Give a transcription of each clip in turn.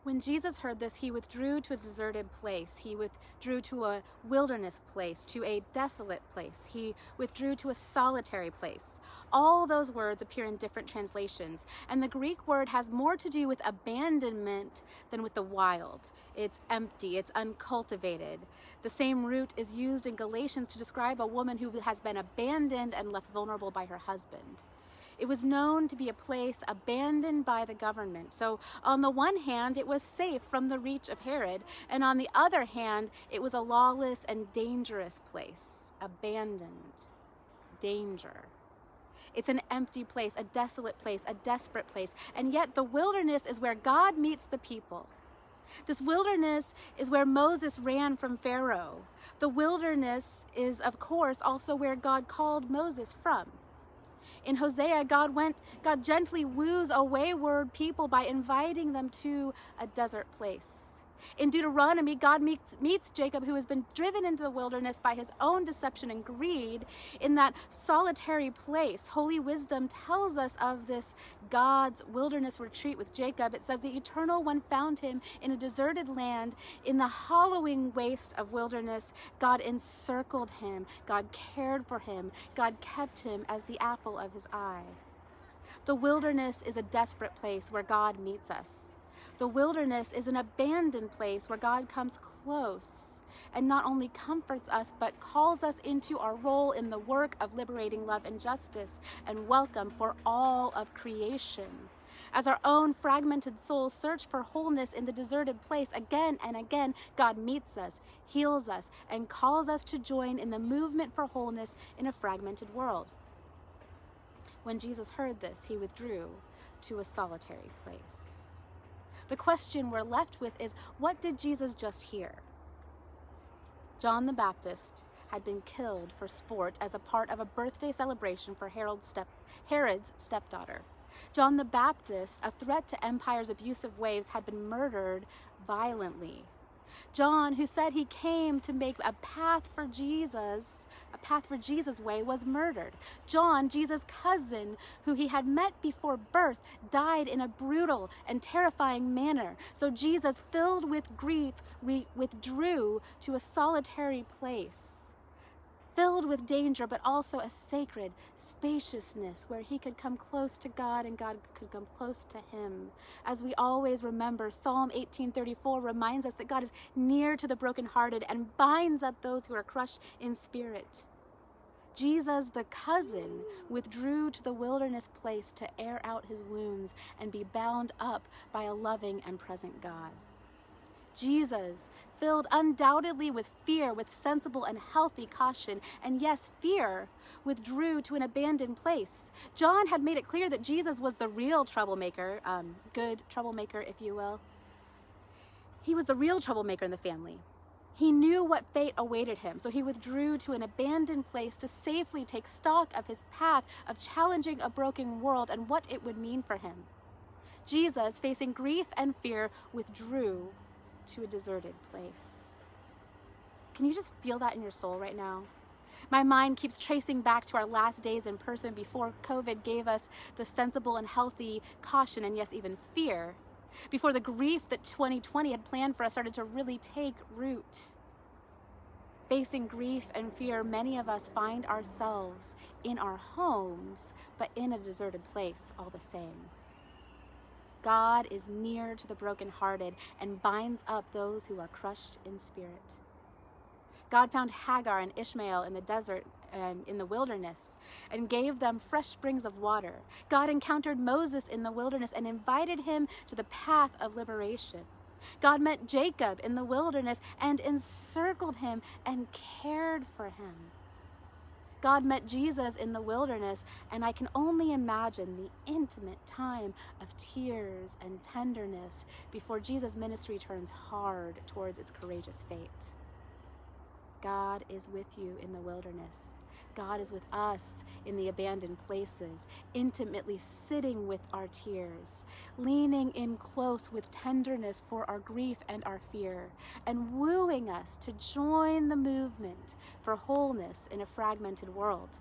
When Jesus heard this, he withdrew to a deserted place. He withdrew to a wilderness place, to a desolate place. He withdrew to a solitary place. All those words appear in different translations, and the Greek word has more to do with abandonment than with the wild. It's empty, it's uncultivated. The same root is used in Galatians to describe a woman who has been abandoned and left vulnerable by her husband. It was known to be a place abandoned by the government. So on the one hand, it was safe from the reach of Herod, and on the other hand, it was a lawless and dangerous place. Abandoned. Danger. It's an empty place, a desolate place, a desperate place, and yet the wilderness is where God meets the people. This wilderness is where Moses ran from Pharaoh. The wilderness is, of course, also where God called Moses from. In Hosea, God gently woos a wayward people by inviting them to a desert place. In Deuteronomy, God meets Jacob, who has been driven into the wilderness by his own deception and greed, in that solitary place. Holy Wisdom tells us of this God's wilderness retreat with Jacob. It says the Eternal One found him in a deserted land. In the hollowing waste of wilderness, God encircled him. God cared for him. God kept him as the apple of his eye. The wilderness is a desperate place where God meets us. The wilderness is an abandoned place where God comes close and not only comforts us, but calls us into our role in the work of liberating love and justice and welcome for all of creation. As our own fragmented souls search for wholeness in the deserted place, again and again, God meets us, heals us, and calls us to join in the movement for wholeness in a fragmented world. When Jesus heard this, he withdrew to a solitary place. The question we're left with is, what did Jesus just hear? John the Baptist had been killed for sport as a part of a birthday celebration for Herod's stepdaughter. John the Baptist, a threat to empire's abusive waves, had been murdered violently. John, who said he came to make a path for Jesus' way, was murdered. John, Jesus' cousin, who he had met before birth, died in a brutal and terrifying manner. So Jesus, filled with grief, withdrew to a solitary place, filled with danger, but also a sacred spaciousness where he could come close to God and God could come close to him. As we always remember, Psalm 18:34 reminds us that God is near to the brokenhearted and binds up those who are crushed in spirit. Jesus, the cousin, withdrew to the wilderness place to air out his wounds and be bound up by a loving and present God. Jesus, filled undoubtedly with fear, with sensible and healthy caution, and yes, fear, withdrew to an abandoned place. John had made it clear that Jesus was the real troublemaker, good troublemaker, if you will. He was the real troublemaker in the family. He knew what fate awaited him, so he withdrew to an abandoned place to safely take stock of his path of challenging a broken world and what it would mean for him. Jesus, facing grief and fear, withdrew to a deserted place. Can you just feel that in your soul right now? My mind keeps tracing back to our last days in person before COVID gave us the sensible and healthy caution and yes, even fear. Before the grief that 2020 had planned for us started to really take root. Facing grief and fear, many of us find ourselves in our homes, but in a deserted place all the same. God is near to the brokenhearted and binds up those who are crushed in spirit. God found Hagar and Ishmael in the desert, in the wilderness, and gave them fresh springs of water. God encountered Moses in the wilderness and invited him to the path of liberation. God met Jacob in the wilderness and encircled him and cared for him. God met Jesus in the wilderness, and I can only imagine the intimate time of tears and tenderness before Jesus' ministry turns hard towards its courageous fate. God is with you in the wilderness. God is with us in the abandoned places, intimately sitting with our tears, leaning in close with tenderness for our grief and our fear, and wooing us to join the movement for wholeness in a fragmented world.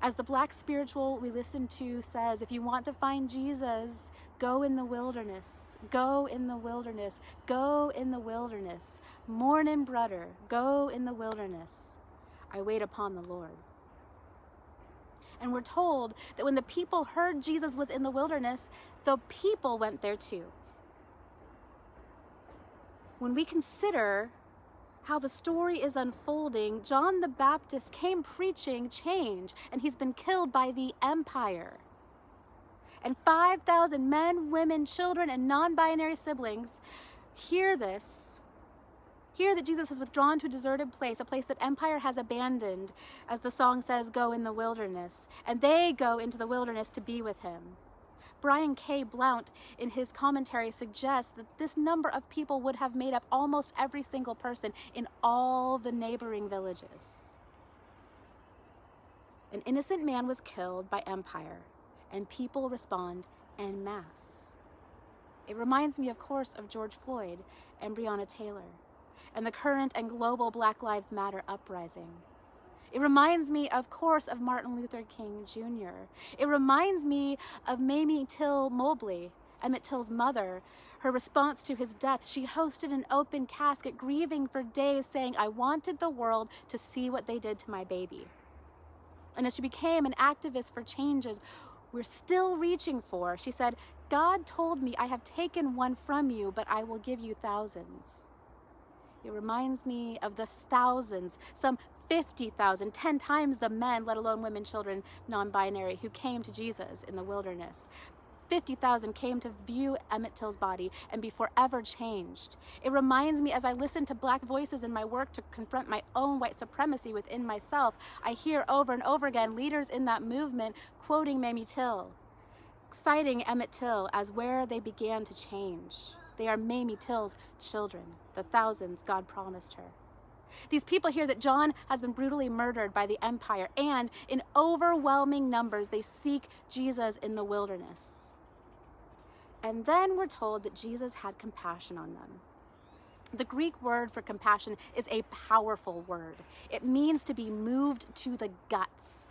As the Black spiritual we listen to says, if you want to find Jesus, go in the wilderness, go in the wilderness, go in the wilderness. Morning, brother, go in the wilderness. I wait upon the Lord. And we're told that when the people heard Jesus was in the wilderness, the people went there too. When we consider how the story is unfolding, John the Baptist came preaching change, and he's been killed by the empire. And 5,000 men, women, children, and non-binary siblings hear this. Hear that Jesus has withdrawn to a deserted place, a place that empire has abandoned, as the song says, go in the wilderness. And they go into the wilderness to be with him. Brian K. Blount, in his commentary, suggests that this number of people would have made up almost every single person in all the neighboring villages. An innocent man was killed by empire, and people respond en masse. It reminds me, of course, of George Floyd and Breonna Taylor, and the current and global Black Lives Matter uprising. It reminds me, of course, of Martin Luther King Jr. It reminds me of Mamie Till Mobley, Emmett Till's mother. Her response to his death, she hosted an open casket, grieving for days, saying, I wanted the world to see what they did to my baby. And as she became an activist for changes we're still reaching for, she said, God told me, I have taken one from you, but I will give you thousands. It reminds me of the thousands, some 50,000, 10 times the men, let alone women, children, non-binary, who came to Jesus in the wilderness. 50,000 came to view Emmett Till's body and be forever changed. It reminds me, as I listen to Black voices in my work to confront my own white supremacy within myself, I hear over and over again leaders in that movement quoting Mamie Till, citing Emmett Till as where they began to change. They are Mamie Till's children, the thousands God promised her. These people hear that John has been brutally murdered by the empire, and in overwhelming numbers, they seek Jesus in the wilderness. And then we're told that Jesus had compassion on them. The Greek word for compassion is a powerful word. It means to be moved to the guts.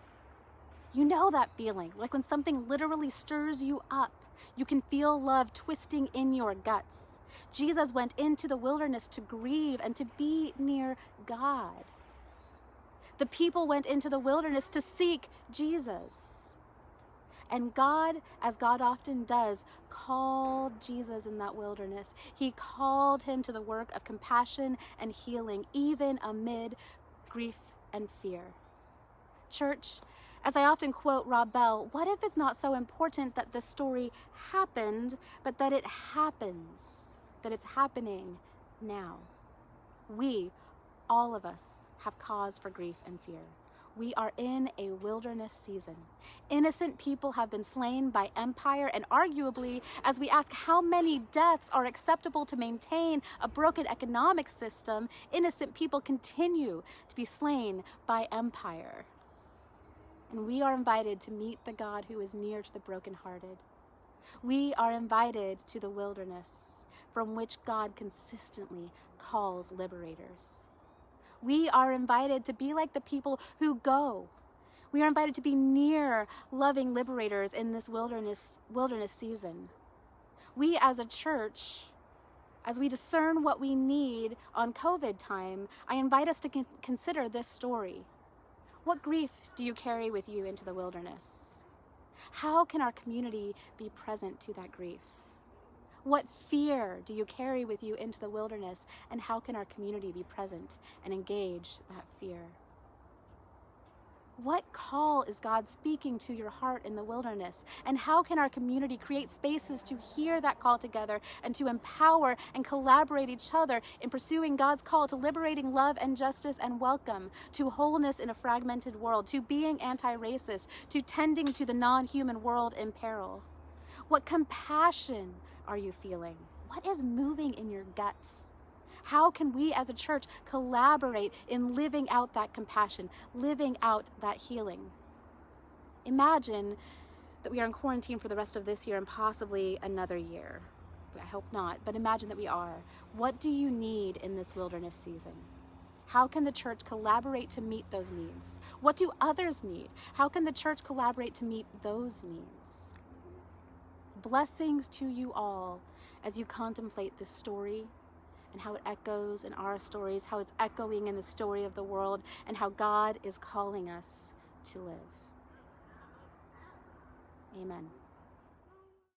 You know that feeling, like when something literally stirs you up. You can feel love twisting in your guts. Jesus went into the wilderness to grieve and to be near God. The people went into the wilderness to seek Jesus. And God, as God often does, called Jesus in that wilderness. He called him to the work of compassion and healing, even amid grief and fear. Church, as I often quote Rob Bell, what if it's not so important that the story happened, but that it happens, that it's happening now? We, all of us, have cause for grief and fear. We are in a wilderness season. Innocent people have been slain by empire, and arguably, as we ask how many deaths are acceptable to maintain a broken economic system, innocent people continue to be slain by empire. And we are invited to meet the God who is near to the brokenhearted. We are invited to the wilderness from which God consistently calls liberators. We are invited to be like the people who go. We are invited to be near loving liberators in this wilderness season. We as a church, as we discern what we need on COVID time, I invite us to consider this story. What grief do you carry with you into the wilderness? How can our community be present to that grief? What fear do you carry with you into the wilderness, and how can our community be present and engage that fear? What call is God speaking to your heart in the wilderness? And how can our community create spaces to hear that call together and to empower and collaborate each other in pursuing God's call to liberating love and justice and welcome, to wholeness in a fragmented world, to being anti-racist, to tending to the non-human world in peril? What compassion are you feeling? What is moving in your guts? How can we as a church collaborate in living out that compassion, living out that healing? Imagine that we are in quarantine for the rest of this year and possibly another year. I hope not, but imagine that we are. What do you need in this wilderness season? How can the church collaborate to meet those needs? What do others need? How can the church collaborate to meet those needs? Blessings to you all as you contemplate this story and how it echoes in our stories, how it's echoing in the story of the world, and how God is calling us to live. Amen.